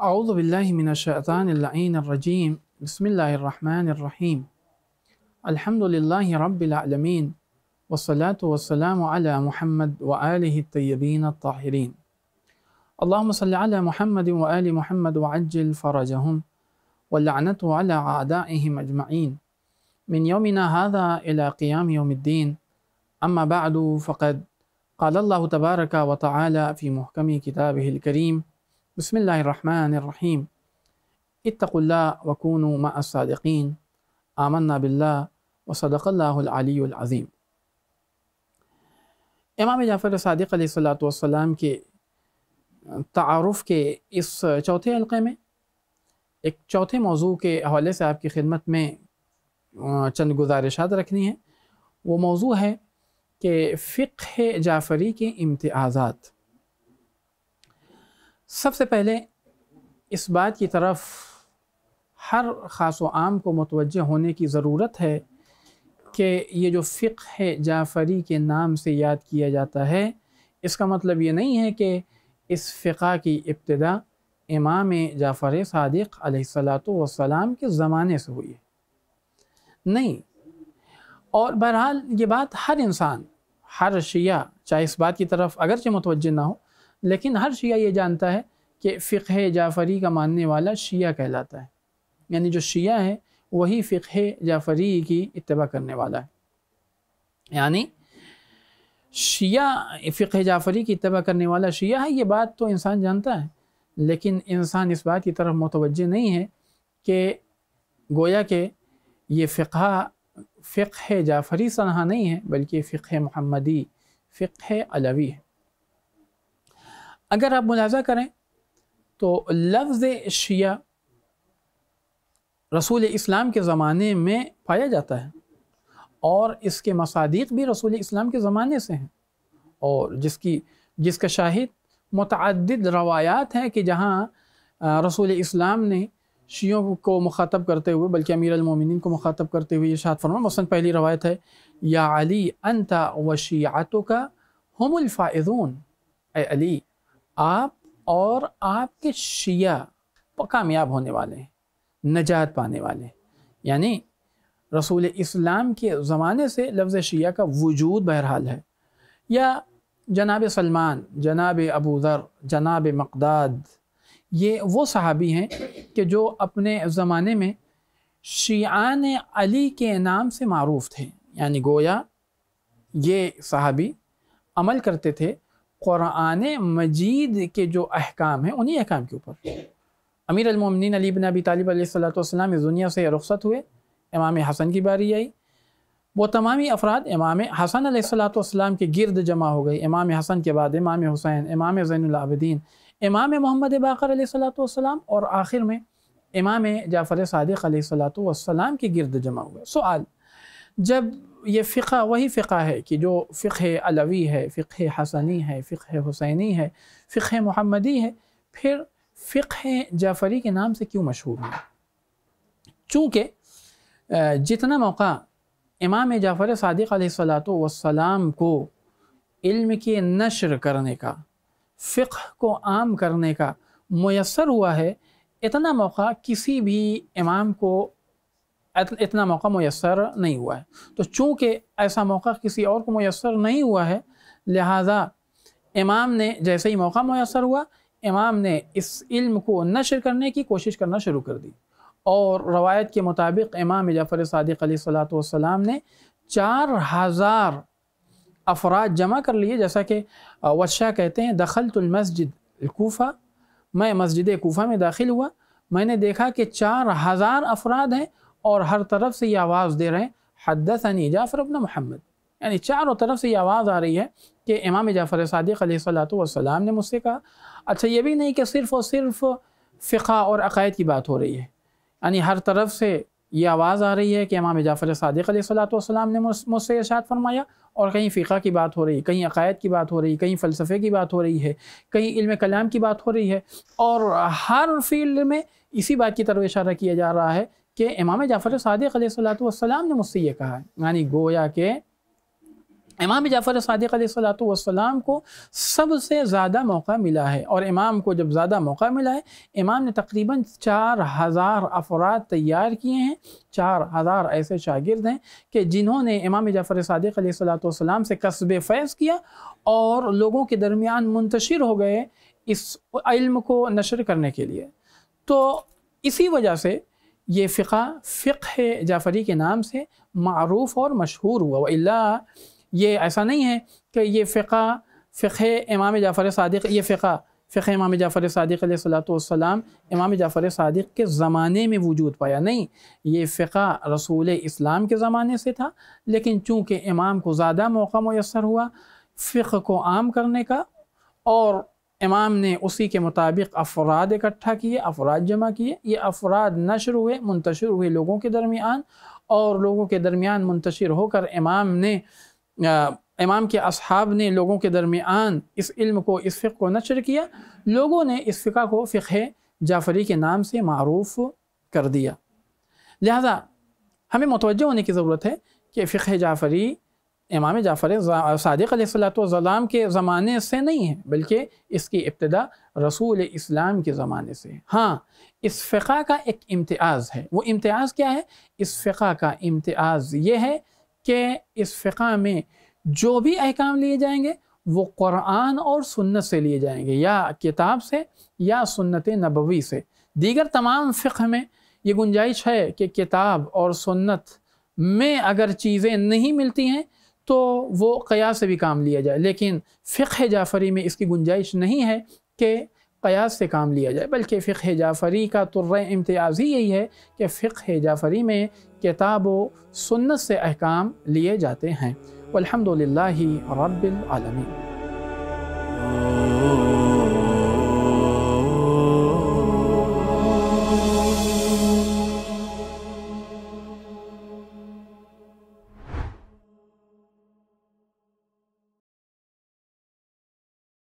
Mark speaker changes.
Speaker 1: اعوذ باللہ من الشیطان اللعین الرجیم بسم اللہ الرحمن الرحیم الحمد للہ رب العالمین والصلاة والسلام علی محمد وآلہ الطیبین الطاہرین اللہم صل علی محمد وآل محمد وعجل فرجہم واللعنت علی اعدائہم اجمعین من یومنا هذا الى قیام یوم الدین اما بعد فقد قال اللہ تبارک وتعالی فی محکم کتابہ الکریم بسم اللہ الرحمن الرحیم اتقوا اللہ وکونوا مع الصادقین آمنا باللہ وصدق اللہ العلی العظیم۔ امام جعفر صادق علیہ السلام کے تعارف کے اس چوتھے حلقے میں ایک چوتھے موضوع کے حوالے سے آپ کی خدمت میں چند گزارشات رکھنی ہیں۔ وہ موضوع ہے کہ فقہ جعفری کے امتیازات۔ سب سے پہلے اس بات کی طرف ہر خاص و عام کو متوجہ ہونے کی ضرورت ہے کہ یہ جو فقہ جعفری کے نام سے یاد کیا جاتا ہے، اس کا مطلب یہ نہیں ہے کہ اس فقہ کی ابتدا امام جعفر صادق علیہ السلام کے زمانے سے ہوئی ہے، نہیں۔ اور بہرحال یہ بات ہر انسان، ہر شیعہ چاہے اس بات کی طرف اگرچہ متوجہ نہ ہو، لیکن ہر شیعہ یہ جانتا ہے کہ فقہ جعفری کا ماننے والا شیعہ کہلاتا ہے، یعنی جو شیعہ ہے وہی فقہ جعفری کی اتباع کرنے والا ہے، یعنی شیعہ فقہ جعفری کی اتباع کرنے والا شیعہ ہے۔ یہ بات تو انسان جانتا ہے، لیکن انسان اس بات کی طرف متوجہ نہیں ہے کہ گویا کہ یہ فقہ جعفری سنہا نہیں ہے، بلکہ فقہ محمدی، فقہ علوی ہے۔ اگر آپ ملاحظہ کریں تو لفظ شیعہ رسول اسلام کے زمانے میں پایا جاتا ہے، اور اس کے مصادیق بھی رسول اسلام کے زمانے سے ہیں، اور جس کا شاہد متعدد روایات ہیں کہ جہاں رسول اسلام نے شیعوں کو مخاطب کرتے ہوئے، بلکہ امیر المومنین کو مخاطب کرتے ہوئے ارشاد فرمایا۔ مثلا پہلی روایت ہے، یا علی انت وشیعتک ہم الفائزون، اے علی آپ اور آپ کے شیعہ کامیاب ہونے والے ہیں، نجات پانے والے ہیں۔ یعنی رسول اسلام کے زمانے سے لفظ شیعہ کا وجود بہرحال ہے۔ یا جناب سلمان، جناب ابو ذر، جناب مقداد، یہ وہ صحابی ہیں کہ جو اپنے زمانے میں شیعان علی کے نام سے معروف تھے، یعنی گویا یہ صحابی عمل کرتے تھے قرآن مجید کے جو احکام ہیں انہی احکام کے اوپر۔ امیر المومنین علی بن ابی طالب علیہ السلام اس دنیا سے رخصت ہوئے، امام حسن کی باری آئی، وہ تمامی افراد امام حسن علیہ السلام کے گرد جمع ہو گئی۔ امام حسن کے بعد امام حسین، امام زین العابدین، امام محمد باقر علیہ السلام، اور آخر میں امام جعفر صادق علیہ السلام کے گرد جمع ہو گئے۔ سوال، جب یہ فقہ وہی فقہ ہے کہ جو فقہ علوی ہے، فقہ حسنی ہے، فقہ حسینی ہے، فقہ محمدی ہے، پھر فقہ جعفری کے نام سے کیوں مشہور ہے؟ چونکہ جتنا موقع امام جعفر صادق علیہ السلام کو علم کی نشر کرنے کا، فقہ کو عام کرنے کا میسر ہوا ہے، اتنا موقع کسی بھی امام کو اتنا موقع میسر نہیں ہوا ہے۔ تو چونکہ ایسا موقع کسی اور کو میسر نہیں ہوا ہے، لہٰذا امام نے جیسے ہی موقع میسر ہوا، امام نے اس علم کو نشر کرنے کی کوشش کرنا شروع کر دی، اور روایت کے مطابق امام جعفر صادق علیہ السلام نے 4000 افراد جمع کر لیے، جیسا کہ ورشہ کہتے ہیں، دخلت المسجد الکوفہ، میں مسجد کوفہ میں داخل ہوا، میں نے دیکھا کہ 4000 افراد ہیں اور ہر طرف سے یہ آواز دے رہے ہیں حدثنی جعفر ابن محمد، یعنی چاروں طرف سے یہ آواز آ رہی ہے کہ امام جعفر صادق علیہ السلام نے مجھ سے کہا۔ اچھا یہ بھی نہیں کہ صرف اور صرف فقہ اور عقائد کی بات ہو رہی ہے، یعنی ہر طرف سے یہ آواز آ رہی ہے کہ امام جعفر صادق علیہ السلام نے مجھ سے ارشاد فرمایا، اور کہیں فقہ کی بات ہو رہی ہے، کہیں عقائد کی بات ہو رہی ہے، کہیں فلسفے کی بات ہو رہی ہے، کہیں علم کلام کی بات ہو رہی ہے، اور ہر فیلڈ میں اسی بات کی طرف اشارہ کیا جا رہا ہے کہ امام جعفر صادق علیہ السلام نے مجھ سے یہ کہا ہے، یعنی گویا کہ امام جعفر صادق علیہ السلام کو سب سے زیادہ موقع ملا ہے، اور امام کو جب زیادہ موقع ملا ہے، امام نے تقریباً 4000 افراد تیار کیے ہیں، 4000 ایسے شاگرد ہیں کہ جنہوں نے امام جعفر صادق علیہ السلام سے کسب فیض کیا اور لوگوں کے درمیان منتشر ہو گئے اس علم کو نشر کرنے کے لیے۔ تو اسی وجہ سے یہ فقہ جعفری کے نام سے معروف اور مشہور ہوا، وإلا یہ ایسا نہیں ہے کہ یہ فقہ امام جعفر صادق، یہ فقہ امام جعفر صادق علیہ السلام امام جعفر صادق کے زمانے میں وجود پایا، نہیں، یہ فقہ رسول اسلام کے زمانے سے تھا، لیکن چونکہ امام کو زیادہ موقع میسر ہوا فقہ کو عام کرنے کا، اور امام نے اسی کے مطابق افراد اکٹھا کیے، افراد جمع کیے، یہ افراد نشر ہوئے، منتشر ہوئے لوگوں کے درمیان، اور لوگوں کے درمیان منتشر ہو کر امام کے اصحاب نے لوگوں کے درمیان اس علم کو، اس فقہ کو نشر کیا، لوگوں نے اس فقہ کو فقہ جعفری کے نام سے معروف کر دیا۔ لہذا ہمیں متوجہ ہونے کی ضرورت ہے کہ فقہ جعفری امام جعفر صادق علیہ السلام کے زمانے سے نہیں ہے، بلکہ اس کی ابتدا رسول اسلام کے زمانے سے ہے۔ ہاں، اس فقہ کا ایک امتیاز ہے، وہ امتیاز کیا ہے؟ اس فقہ کا امتیاز یہ ہے کہ اس فقہ میں جو بھی احکام لیے جائیں گے وہ قرآن اور سنت سے لیے جائیں گے، یا کتاب سے یا سنت نبوی سے۔ دیگر تمام فقہ میں یہ گنجائش ہے کہ کتاب اور سنت میں اگر چیزیں نہیں ملتی ہیں تو وہ قیاس سے بھی کام لیا جائے، لیکن فقہ جعفری میں اس کی گنجائش نہیں ہے کہ قیاس سے کام لیا جائے، بلکہ فقہ جعفری کا طرۂ امتیاز ہی یہی ہے کہ فقہ جعفری میں کتاب و سنت سے احکام لیے جاتے ہیں۔ والحمدللہ رب العالمین۔